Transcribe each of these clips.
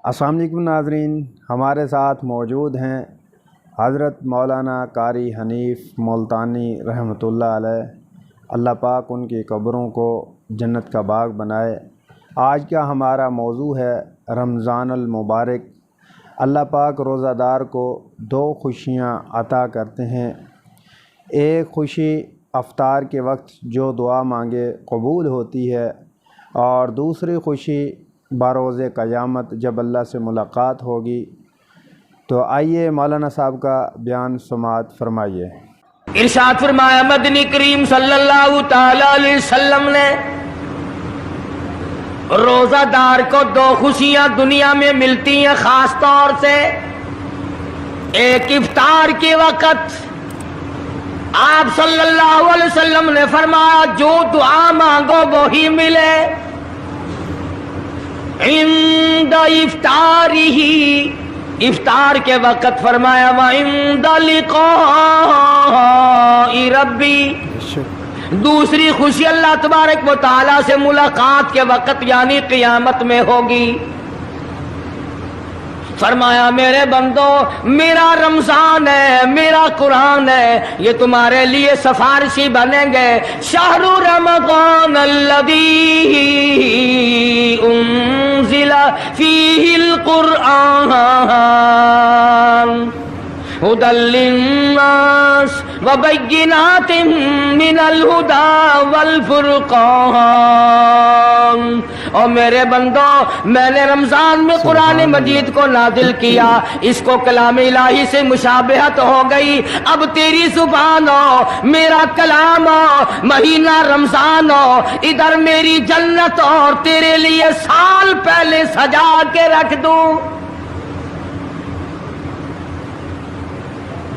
السلام علیکم ناظرین، ہمارے ساتھ موجود ہیں حضرت مولانا قاری حنیف ملتانی رحمۃ اللہ علیہ۔ اللہ پاک ان کی قبروں کو جنت کا باغ بنائے۔ آج کا ہمارا موضوع ہے رمضان المبارک۔ اللہ پاک روزہ دار کو دو خوشیاں عطا کرتے ہیں۔ ایک خوشی افطار کے وقت جو دعا مانگے قبول ہوتی ہے، اور دوسری خوشی بروز قیامت جب اللہ سے ملاقات ہوگی۔ تو آئیے مولانا صاحب کا بیان سماعت فرمائیے۔ ارشاد فرمایا مدنی کریم صلی اللہ تعالی علیہ وسلم نے روزہ دار کو دو خوشیاں دنیا میں ملتی ہیں خاص طور سے۔ ایک افطار کے وقت آپ صلی اللہ علیہ وسلم نے فرمایا جو دعا مانگو وہی ملے۔ عند افطارہ، افطار کے وقت فرمایا وعند لقاء ربی۔ دوسری خوشی اللہ تبارک و تعالی سے ملاقات کے وقت یعنی قیامت میں ہوگی۔ فرمایا میرے بندو، میرا رمضان ہے، میرا قرآن ہے، یہ تمہارے لیے سفارشی بنیں گے۔ شہر رمضان الذی انزل فیہ القرآن ھدی للناس وبینات من الہدی والفرقان۔ اور میرے بندو، میں نے رمضان میں قرآن مجید کو نازل کیا، اس کو کلام الہی سے مشابہت ہو گئی۔ اب تیری زبان ہو، میرا کلام ہو، مہینہ رمضان ہو، ادھر میری جنت اور تیرے لیے سال پہلے سجا کے رکھ دوں،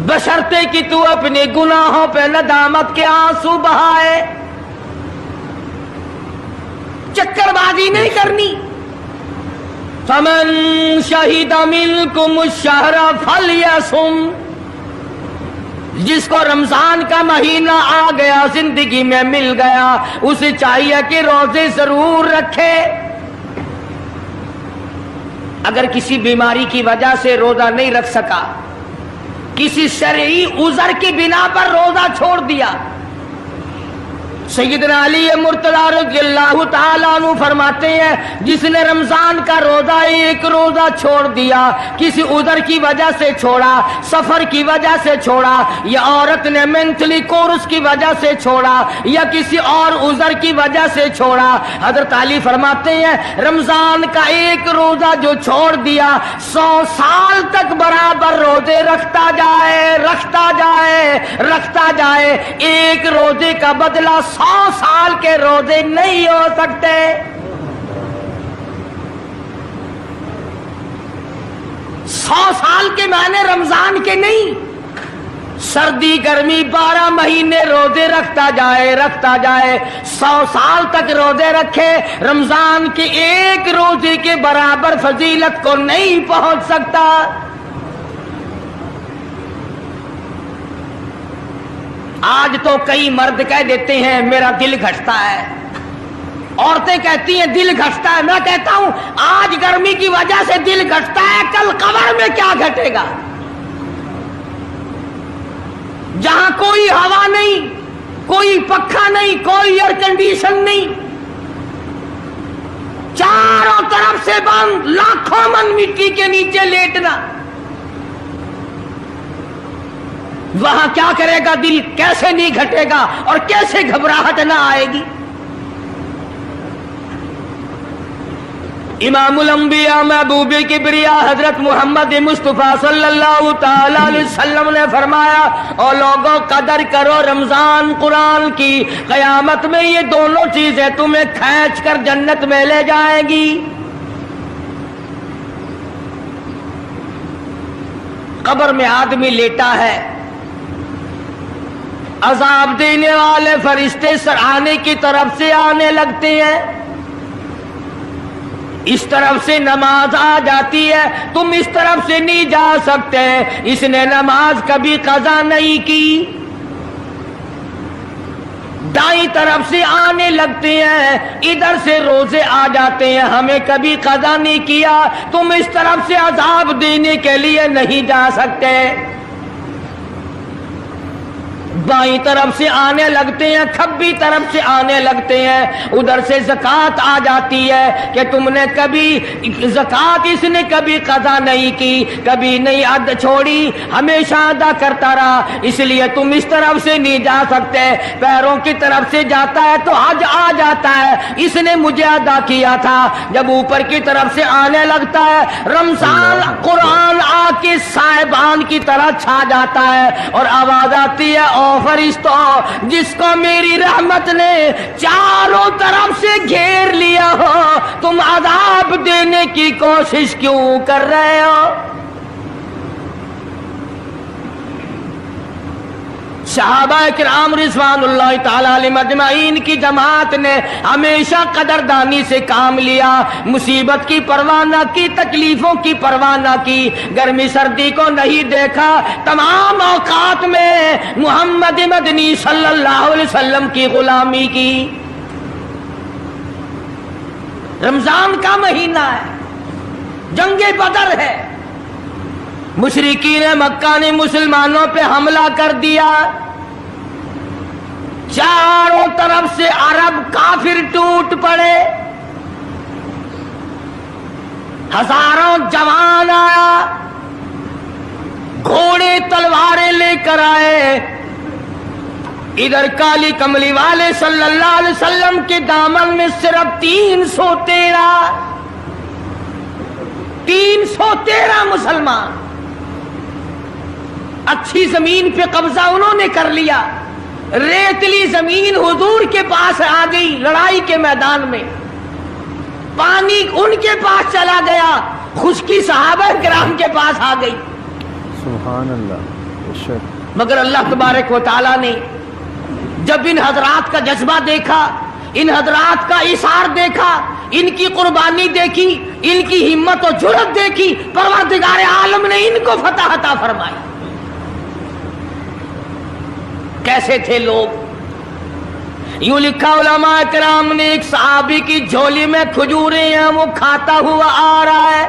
بشرطے کہ تو اپنے گناہوں پہ ندامت کے آنسو بہائے۔ چکر بازی نہیں کرنی۔ فمن شہد منکم الشہر فلیصم، جس کو رمضان کا مہینہ آ گیا، زندگی میں مل گیا، اسے چاہیے کہ روزے ضرور رکھے۔ اگر کسی بیماری کی وجہ سے روزہ نہیں رکھ سکا، کسی شرعی عذر کی بنا پر روزہ چھوڑ دیا، سیدنا علی مرتضیٰ رضی اللہ تعالیٰ عنہ فرماتے ہیں جس نے رمضان کا روزہ ایک روزہ چھوڑ دیا، کسی عذر کی وجہ سے چھوڑا، سفر کی وجہ سے چھوڑا، یا عورت نے مینٹلی کورس کی وجہ سے چھوڑا، یا کسی اور عذر کی وجہ سے چھوڑا، حضرت علی فرماتے ہیں رمضان کا ایک روزہ جو چھوڑ دیا، 100 سال تک برابر روزے رکھتا جائے، رکھتا جائے، رکھتا جائے، ایک روزے کا بدلہ 100 سال کے روزے نہیں ہو سکتے۔ 100 سال کے معنی رمضان کے نہیں، سردی گرمی 12 مہینے روزے رکھتا جائے، رکھتا جائے، 100 سال تک روزے رکھے، رمضان کے ایک روزے کے برابر فضیلت کو نہیں پہنچ سکتا۔ آج تو کئی مرد کہہ دیتے ہیں میرا دل گھٹتا ہے، عورتیں کہتی ہیں دل گھٹتا ہے، میں کہتا ہوں آج گرمی کی وجہ سے دل گھٹتا ہے، کل قبر میں کیا گھٹے گا؟ جہاں کوئی ہوا نہیں، کوئی پنکھا نہیں، کوئی ایئر کنڈیشن نہیں، چاروں طرف سے بند، لاکھوں من مٹی کے نیچے لیٹنا، وہاں کیا کرے گا دل؟ کیسے نہیں گھٹے گا اور کیسے گھبراہٹ نہ آئے گی؟ امام الانبیاء محبوب کبریا حضرت محمد مصطفیٰ صلی اللہ تعالی علیہ وسلم نے فرمایا اور لوگوں قدر کرو رمضان قرآن کی، قیامت میں یہ دونوں چیزیں تمہیں کھینچ کر جنت میں لے جائیں گی۔ قبر میں آدمی لیٹا ہے، عذاب دینے والے فرشتے سرانے کی طرف سے آنے لگتے ہیں، اس طرف سے نماز آ جاتی ہے، تم اس طرف سے نہیں جا سکتے، اس نے نماز کبھی قضا نہیں کی۔ दाईं तरफ से आने लगते हैं, इधर से रोजे आ जाते हैं, हमें कभी कदा नहीं किया, तुम इस तरफ से अजाब देने के लिए नहीं जा सकते। बाईं तरफ से आने लगते हैं, खब्बी तरफ से आने लगते हैं, उधर से ज़कात आ जाती है कि तुमने कभी ज़कात इसने कभी कदा नहीं की, कभी नहीं अद छोड़ी, हमेशा अदा करता रहा, इसलिए तुम इस तरफ से नहीं जा सकते। पैरों की तरफ से जाता है तो हज आ जाता है, इसने मुझे अदा किया था। जब ऊपर की तरफ से आने लगता है, रमजान कुरान आके साहिबान की तरह छा जाता है और आवाज आती है, ओ फरिश्तों, जिसको मेरी रहमत ने चारों तरफ से घेर लिया हो, तुम अजाब देने की कोशिश क्यों कर रहे हो? सहाबा किराम रिज़वानुल्लाह ताला अलैहिम अजमाइन की जमात ने हमेशा कदरदानी से काम लिया, मुसीबत की परवाह न की, तकलीफों की परवाह न की, गर्मी सर्दी को नहीं देखा, तमाम औकात में मुहम्मद मदनी सल्लल्लाहु अलैहि वसल्लम की गुलामी की। रमजान का महीना है, जंगे बदर है, मुशरिकीन मक्का ने मुसलमानों पे हमला कर दिया, चारों तरफ से अरब काफिर टूट पड़े, हजारों जवान आया, घोड़े तलवारें लेकर आए, इधर काली कमली वाले सल्लल्लाहु अलैहि वसल्लम के दामन में सिर्फ 313 मुसलमान, अच्छी जमीन पे कब्जा उन्होंने कर लिया, रेतली जमीन हुजूर के पास आ गई, लड़ाई के मैदान में पानी उनके पास चला गया, खुश्की सहाबा किराम के पास आ गई। सुभान अल्लाह। मगर अल्लाह तबारक व तआला ने जब इन हजरात का जज्बा देखा, इन हजरात का इशार देखा, इनकी कुर्बानी देखी, इनकी हिम्मत और जुर्रत देखी, परवरदिगार आलम ने इनको फतह अता फरमाई। कैसे थे लोग? यूं लिखा उलमा किराम ने, एक सहाबी की झोली में खजूरें हैं, वो खाता हुआ आ रहा है,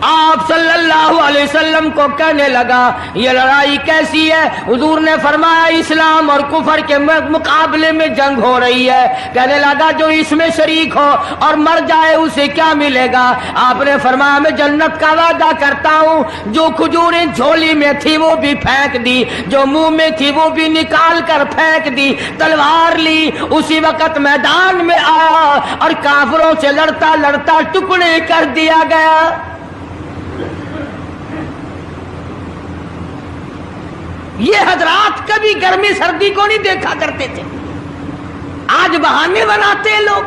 आप सल्लल्लाहु अलैहि वसल्लम को कहने लगा, ये लड़ाई कैसी है? हुजूर ने फरमाया, इस्लाम और कुफर के मुकाबले में जंग हो रही है। कहने लगा, जो इसमें शरीक हो और मर जाए उसे क्या मिलेगा? आपने फरमाया, मैं जन्नत का वादा करता हूँ। जो खजूरें झोली में थी वो भी फेंक दी, जो मुंह में थी वो भी निकाल कर फेंक दी, तलवार ली, उसी वक्त मैदान में आया और काफिरों से लड़ता लड़ता टुकड़े कर दिया गया। ये हजरात कभी गर्मी सर्दी को नहीं देखा करते थे, आज बहाने बनाते हैं लोग,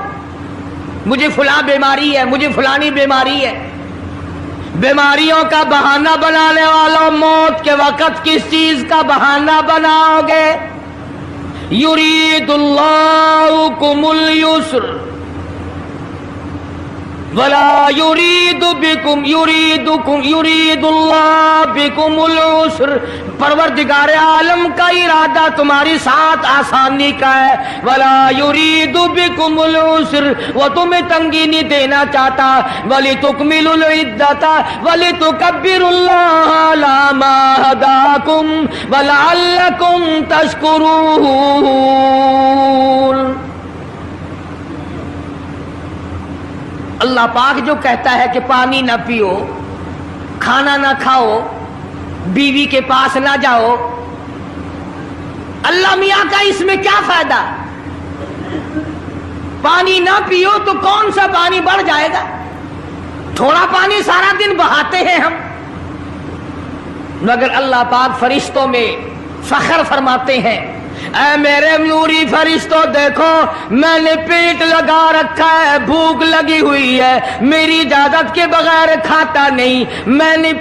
मुझे फुला बीमारी है, मुझे फुलानी बीमारी है। बीमारियों का बहाना बनाने वालों, मौत के वक्त किस चीज का बहाना बनाओगे? युरीदुल्लाहु कुमुल युस्र वला युरीदु बिकुम युरीदुल्लाह बिकुमुल उस्र। परवरदिगार आलम का इरादा तुम्हारी साथ आसानी का है। वला युरीदु बिकुमुल उस्र, वो तुम्हें तंगी नहीं देना चाहता। वली तुकमिलुल इद्दता वली तुकब्बिरुल्लाह अला मा हदाकुम वलअल्लकुम तशकुरून। अल्लाह पाक जो कहता है कि पानी ना पियो, खाना ना खाओ, बीवी के पास ना जाओ, अल्लाह मियां का इसमें क्या फायदा? पानी ना पियो तो कौन सा पानी बढ़ जाएगा? थोड़ा पानी सारा दिन बहाते हैं हम। मगर अल्लाह पाक फरिश्तों में फख्र फरमाते हैं, ऐ मेरे नूरी फरिश्तों, देखो मैंने पेट लगा रखा है, भूख लगी हुई है, मेरी इजाजत के बगैर खाता नहीं। मैंने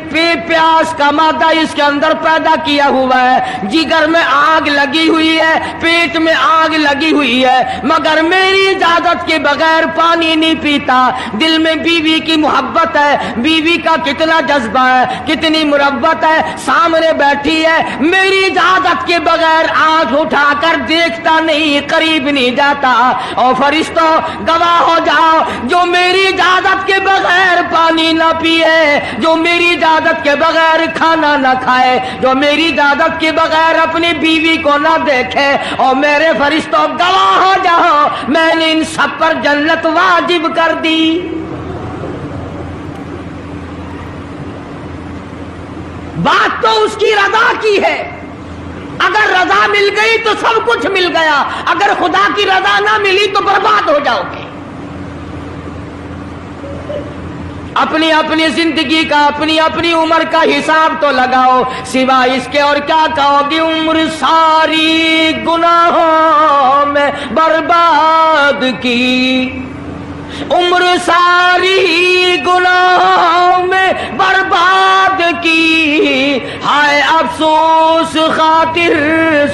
प्यास का मादा इसके अंदर पैदा किया हुआ है, जिगर में आग लगी हुई है, पेट में आग लगी हुई है, मगर मेरी इजाजत के बगैर पानी नहीं पीता। दिल में बीवी की मोहब्बत है, बीवी का कितना जज्बा है, कितनी मुरब्बत है, सामने बैठी है, मेरी इजाजत के बगैर आंख उठा जा कर देखता नहीं, करीब नहीं जाता। और फरिश्तों गवाह हो जाओ, जो मेरी इजाजत के बगैर पानी ना पिए, जो मेरी इजाजत के बगैर खाना ना खाए, जो मेरी इजाजत के बगैर अपनी बीवी को ना देखे, और मेरे फरिश्तों गवाह हो जाओ, मैंने इन सब पर जन्नत वाजिब कर दी। बात तो उसकी रजा की है। अगर रजा मिल गई तो सब कुछ मिल गया, अगर खुदा की रजा ना मिली तो बर्बाद हो जाओगे। अपनी अपनी जिंदगी का, अपनी अपनी उम्र का हिसाब तो लगाओ, सिवा इसके और क्या कहोगे। उम्र सारी गुनाहों में बर्बाद की, उम्र सारी गुनाहों में बर्बाद की, हाय अफसोस खातिर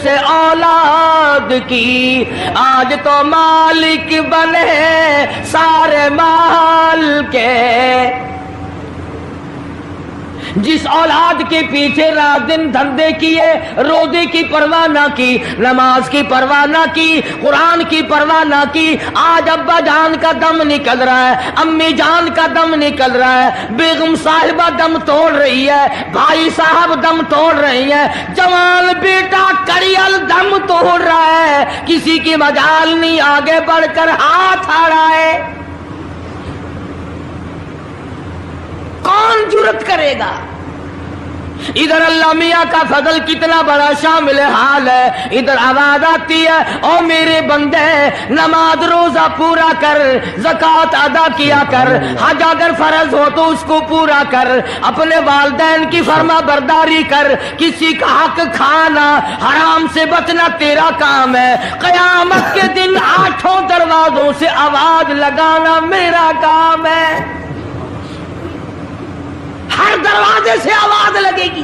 से औलाद की। आज तो मालिक बने सारे माल के, जिस औलाद के पीछे रात दिन धंधे किए, रोजे की परवाह ना की, नमाज की परवाह ना की, कुरान की परवाह ना की, आज अब्बा जान का दम निकल रहा है, अम्मी जान का दम निकल रहा है, बेगम साहिबा दम तोड़ रही है, भाई साहब दम तोड़ रही है, जवान बेटा कड़ियल दम तोड़ रहा है, किसी की मजाल नहीं आगे बढ़कर हाथ आ रहा है। कौन जुर्रत करेगा? इधर अल्लाह मियाँ का फजल कितना बड़ा शामिल हाल है, इधर आवाज आती है, ओ मेरे बंदे नमाज रोजा पूरा कर, ज़कात अदा किया कर, हज अगर फर्ज हो तो उसको पूरा कर, अपने वालिदैन की फर्मा बरदारी कर, किसी का हक खाना, हराम से बचना तेरा काम है। क़यामत के दिन 8 दरवाजों से आवाज लगाना मेरा काम है। हर दरवाजे से आवाज लगेगी।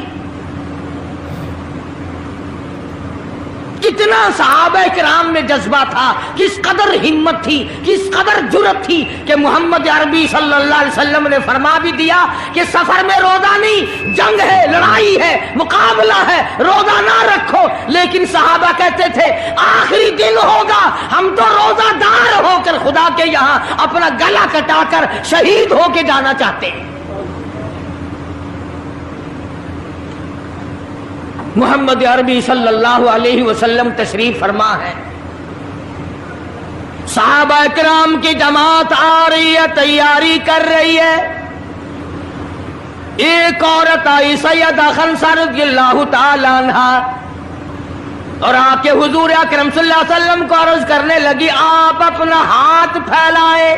कितना सहाबा किराम में जज्बा था, किस कदर हिम्मत थी, किस कदर जुर्रत थी कि मोहम्मद अरबी सल्लल्लाहु अलैहि वसल्लम ने फरमा भी दिया कि सफर में रोजा नहीं, जंग है, लड़ाई है, मुकाबला है, रोजा ना रखो। लेकिन सहाबा कहते थे आखिरी दिन होगा, हम तो रोजादार होकर खुदा के यहाँ अपना गला कटाकर शहीद होके जाना चाहते हैं। मोहम्मद अरबी सल्लल्लाहु अलैहि वसल्लम तशरीफ फरमा है, सहाबा किराम की जमात आ रही है, तैयारी कर रही है। एक औरत आई सैयदा खंसा रज़ियल्लाहु ताला अन्हा, और आके हुजूर अकरम सल्लल्लाहु अलैहि वसल्लम को अर्ज करने लगी, आप अपना हाथ फैलाए।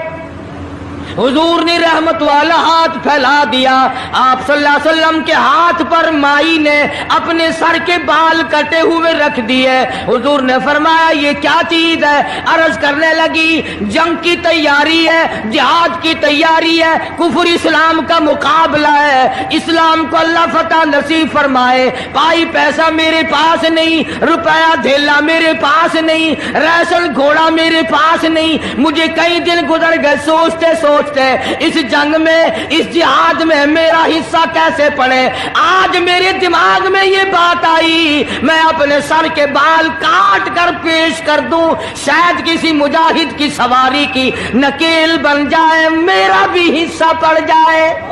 हुजूर ने रहमत वाला हाथ फैला दिया। आप सल्लल्लाहु अलैहि वसल्लम के हाथ पर माई ने अपने सर के बाल कटे हुए रख दिए। हुजूर ने फरमाया ये क्या चीज है? अर्ज करने लगी जंग की तैयारी है, जिहाद की तैयारी है, कुफर इस्लाम का मुकाबला है, इस्लाम को अल्लाह फतह नसीब फरमाए। पाई पैसा मेरे पास नहीं, रुपया धेला मेरे पास नहीं, राशन घोड़ा मेरे पास नहीं। मुझे कई दिन गुजर गए सोचते सोचते इस जंग में, इस जिहाद में मेरा हिस्सा कैसे पड़े। आज मेरे दिमाग में ये बात आई, मैं अपने सर के बाल काट कर पेश कर दूं, शायद किसी मुजाहिद की सवारी की नकेल बन जाए, मेरा भी हिस्सा पड़ जाए।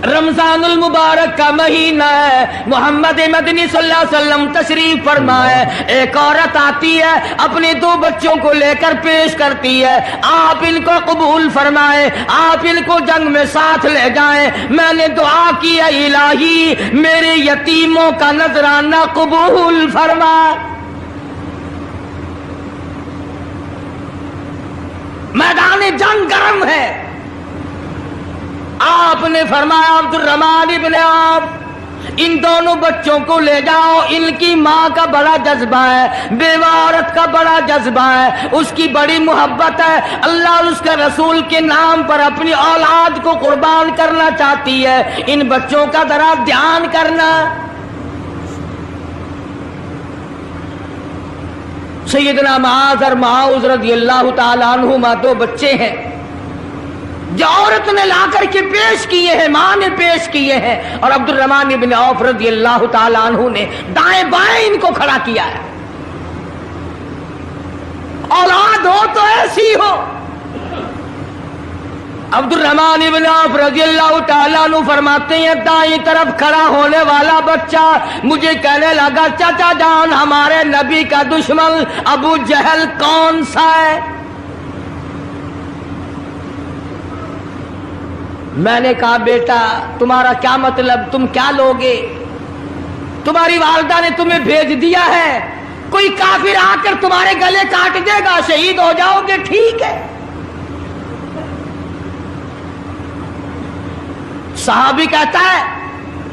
रमजानुल मुबारक का महीना है, मोहम्मद मदनी सल्लल्लाहु अलैहि वसल्लम तशरीफ फरमाए। एक औरत आती है, अपने 2 बच्चों को लेकर पेश करती है, आप इनको कबूल फरमाए, आप इनको जंग में साथ ले जाएं। मैंने दुआ की है इलाही मेरे यतीमों का नजराना कबूल फरमा। मैदान जंग गर्म है। आपने फरमाया अब्दुर्रहमान इब्ने आप इन दोनों बच्चों को ले जाओ, इनकी माँ का बड़ा जज्बा है, बेवा औरत का बड़ा जज्बा है, उसकी बड़ी मोहब्बत है, अल्लाह और उसके रसूल के नाम पर अपनी औलाद को कुर्बान करना चाहती है, इन बच्चों का जरा ध्यान करना। सैयदना मुआज़ और मुआज़ रज़ियल्लाहु ताला अन्हुमा 2 बच्चे हैं। جو عورت نے لا کر کے پیش کیے ہیں، ماں نے پیش کیے ہیں، اور عبد الرحمن بن عوف رضی اللہ تعالیٰ عنہ نے دائیں بائیں ان کو کھڑا کیا ہے۔ اولاد ہو تو ایسی ہو۔ عبد الرحمن بن عوف رضی اللہ تعالیٰ عنہ فرماتے ہیں دائیں طرف کھڑا ہونے والا بچہ مجھے کہنے لگا چچا جان ہمارے نبی کا دشمن ابو جہل کون سا ہے؟ میں نے کہا بیٹا تمہارا کیا مطلب، تم کیا لوگے؟ تمہاری والدہ نے تمہیں بھیج دیا ہے، کوئی کافر آ کر تمہارے گلے کاٹ دے گا، شہید ہو جاؤ گے، ٹھیک ہے۔ صحابی کہتا ہے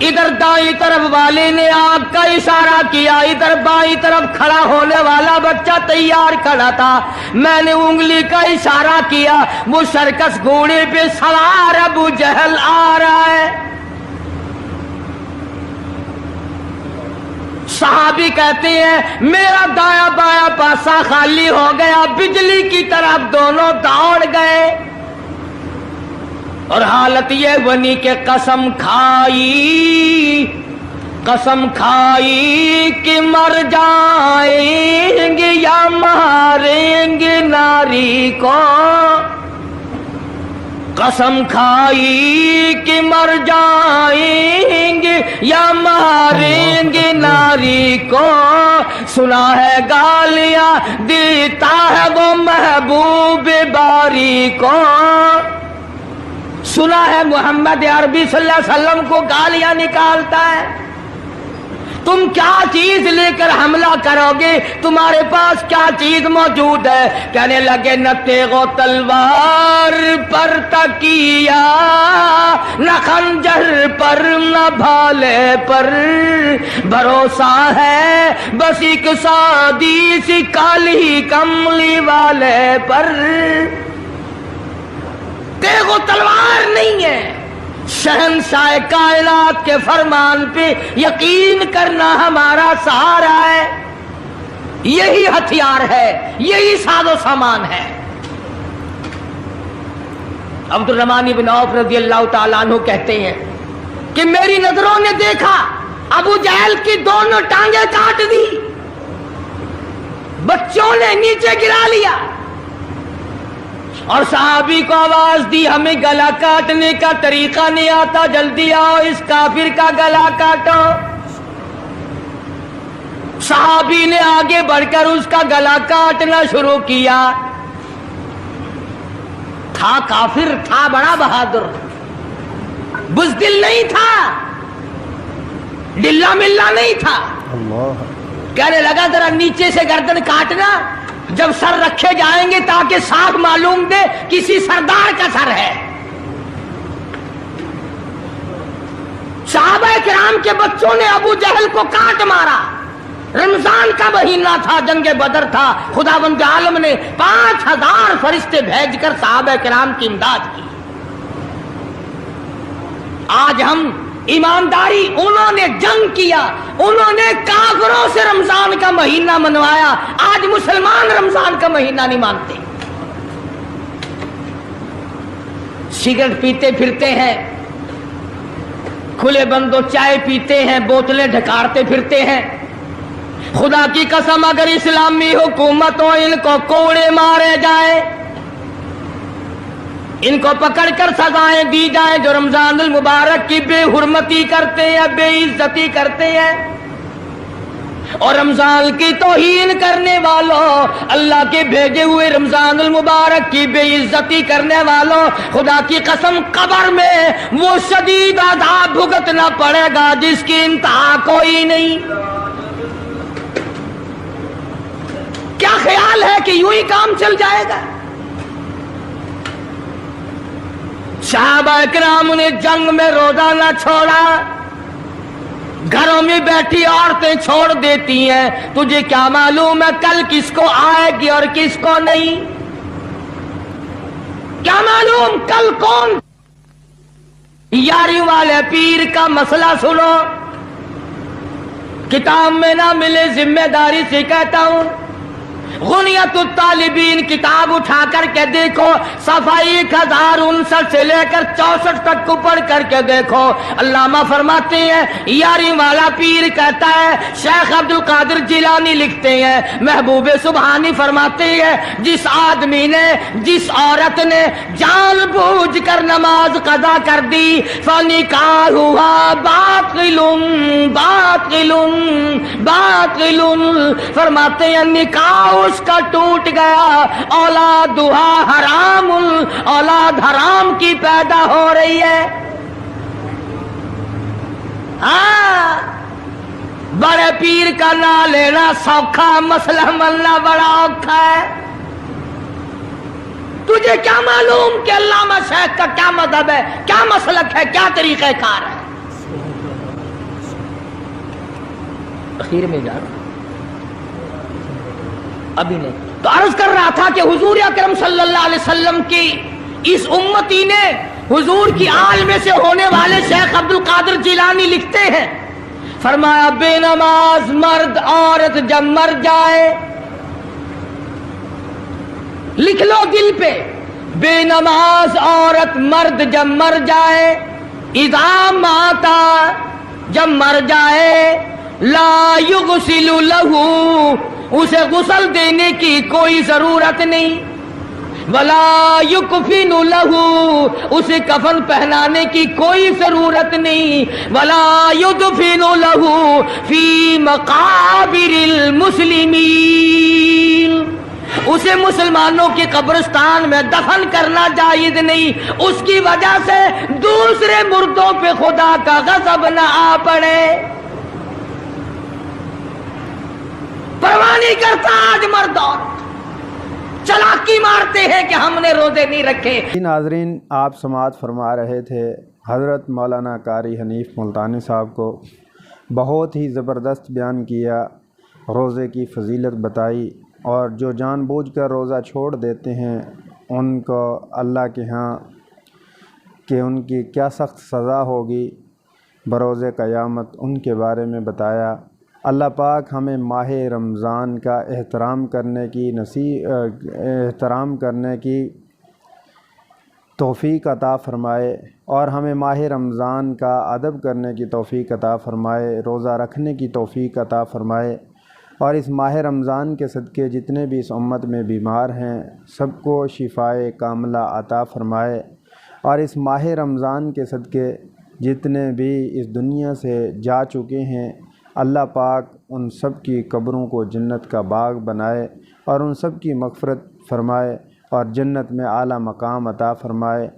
ادھر دائیں طرف والے نے آنکھ کا اشارہ کیا، ادھر بائیں طرف کھڑا ہونے والا بچہ تیار کھڑا تھا، میں نے انگلی کا اشارہ کیا، وہ سرکس گھوڑے پہ سوار ابو جہل آ رہا ہے۔ صحابی کہتے ہیں میرا دایاں بایاں پاسا خالی ہو گیا، بجلی کی طرف دونوں دوڑ گئے، اور حالت یہ بنی کہ قسم کھائی کہ مر جائیں گے یا ماریں گے ناری کو، قسم کھائی کہ مر جائیں گے یا ماریں گے ناری کو، سنا ہے گالیاں دیتا ہے وہ محبوب باری کو، سنا ہے محمد عربی صلی اللہ علیہ وسلم کو گالیاں نکالتا ہے۔ تم کیا چیز لے کر حملہ کرو گے، تمہارے پاس کیا چیز موجود ہے؟ کہنے لگے نہ تیغ و تلوار پر تکیہ، نہ خنجر پر نہ بھالے پر، بھروسہ ہے بس ایک سادی سی کالی کملی والے پر۔ تیغ و تلوار نہیں ہے، شہنشاہ کائنات کے فرمان پہ یقین کرنا ہمارا سہارا ہے، یہی ہتھیار ہے، یہی ساز و سامان ہے۔ عبد الرحمن بن عوف رضی اللہ تعالیٰ عنہ کہتے ہیں کہ میری نظروں نے دیکھا ابو جہل کی دونوں ٹانگیں کاٹ دی، بچوں نے نیچے گرا لیا، اور صحابی کو آواز دی ہمیں گلا کاٹنے کا طریقہ نہیں آتا، جلدی آؤ اس کافر کا گلا کاٹو۔ صحابی نے آگے بڑھ کر اس کا گلا کاٹنا شروع کیا۔ تھا کافر، تھا بڑا بہادر، بزدل نہیں تھا، ڈلا ملا نہیں تھا۔ کہنے لگا ذرا نیچے سے گردن کاٹنا، جب سر رکھے جائیں گے تاکہ صاف معلوم دے کسی سردار کا سر ہے۔ صحابہ کرام کے بچوں نے ابو جہل کو کاٹ مارا۔ رمضان کا مہینہ تھا، جنگ بدر تھا، خداوند عالم نے 5000 فرشتے بھیج کر صحابہ کرام کی امداد کی۔ آج ہم ایمانداری، انہوں نے جنگ کیا، انہوں نے کافروں سے رمضان کا مہینہ منوایا، آج مسلمان رمضان کا مہینہ نہیں مانتے، سگریٹ پیتے پھرتے ہیں، کھلے بندوں چائے پیتے ہیں، بوتلیں ڈھکارتے پھرتے ہیں۔ خدا کی قسم اگر اسلامی حکومت ہو ان کو کوڑے مارے جائیں، ان کو پکڑ کر سزائیں دی جائیں جو رمضان المبارک کی بے حرمتی کرتے ہیں، بے عزتی کرتے ہیں، اور رمضان کی توہین کرنے والوں، اللہ کے بھیجے ہوئے رمضان المبارک کی بے عزتی کرنے والوں، خدا کی قسم قبر میں وہ شدید عذاب بھگتنا پڑے گا جس کی انتہا کوئی نہیں۔ کیا خیال ہے کہ یوں ہی کام چل جائے گا؟ صحابہ کرام نے جنگ میں روزہ نہ چھوڑا، گھروں میں بیٹھی عورتیں چھوڑ دیتی ہیں، تجھے کیا معلوم ہے کل کس کو آئے گی اور کس کو نہیں؟ کیا معلوم کل کون؟ یاری والے پیر کا مسئلہ سنو، کتاب میں نہ ملے، ذمہ داری سے کہتا ہوں، गुनियतुत तालिबीन किताब उठा करके देखो, सफाई 1059 से लेकर 64 तक को पढ़ करके देखो। अल्लामा फरमाते हैं, यारी वाला पीर कहता है, शेख अब्दुल कादिर जिलानी लिखते हैं, महबूब सुबहानी फरमाते हैं, जिस आदमी ने, जिस औरत ने जानबूझ कर नमाज कदा कर दी, फनिकाहुहा बातिलुन बातिलुन बातिलुन, फरमाते हैं निकाह उसका टूट गया, औलादुहा हरामुल, औलाद हराम की पैदा हो रही है। हाँ, बड़े पीर का ना लेना सौखा, मसला मलना बड़ा औखा है। तुझे क्या मालूम कि अल्लामा शेख का क्या मजहब है, क्या मसलक है, क्या तरीक़ेकार है। आखिर में जा रहा अभी नहीं तो अर्ज कर रहा था कि हुजूर अकरम सल्लल्लाहु अलैहि वसल्लम की इस उम्मती ने हुजूर की आल में से होने वाले शेख अब्दुल कादिर जिलानी लिखते हैं, फरमाया बेनमाज मर्द औरत जब मर जाए, लिख लो दिल पे, बेनमाज औरत मर्द जब मर जाए, इज़ा माता जब मर जाए, ला युगसिलु लहू, उसे गुस्ल देने की कोई जरूरत नहीं, वला युकफिनु लहू, उसे कफन पहनाने की कोई जरूरत नहीं, वला युदफिनु लहू फी मकाबिरिल मुस्लिमीन, उसे मुसलमानों के कब्रिस्तान में दफन करना जायज नहीं, उसकी वजह से दूसरे मुर्दों पे खुदा का गज़ब न आ पड़े। परवाह नहीं करता आज मर्द और चलाकी मारते हैं कि हमने रोजे नहीं रखे। नाज़रीन, आप समाअत फरमा रहे थे हज़रत मौलाना कारी हनीफ मुल्तानी साहब को, बहुत ही ज़बरदस्त बयान किया, रोज़े की फ़जीलत बताई, और जो जानबूझकर रोज़ा छोड़ देते हैं उनको अल्लाह के यहाँ कि उनकी क्या सख्त सज़ा होगी बरोज़े क़यामत, उनके बारे में बताया। अल्लाह पाक हमें माह रमज़ान का एहतराम करने की तौफ़ीक़ अता फ़रमाए, और हमें माह रमज़ान का अदब करने की तौफ़ीक़ अता फ़रमाए, रोज़ा रखने की तौफ़ीक़ अता फ़रमाए, और इस माह रमज़ान के सदक़े जितने भी इस उम्मत में बीमार हैं सबको शिफ़ाए कामिला अता फ़रमाए, और इस माह रमज़ान के सदक़े जितने भी इस दुनिया से जा चुके हैं अल्लाह पाक उन सब की कब्रों को जन्नत का बाग बनाए, और उन सब की मग़फ़िरत फ़रमाए, और जन्नत में आला मकाम अता फ़रमाए।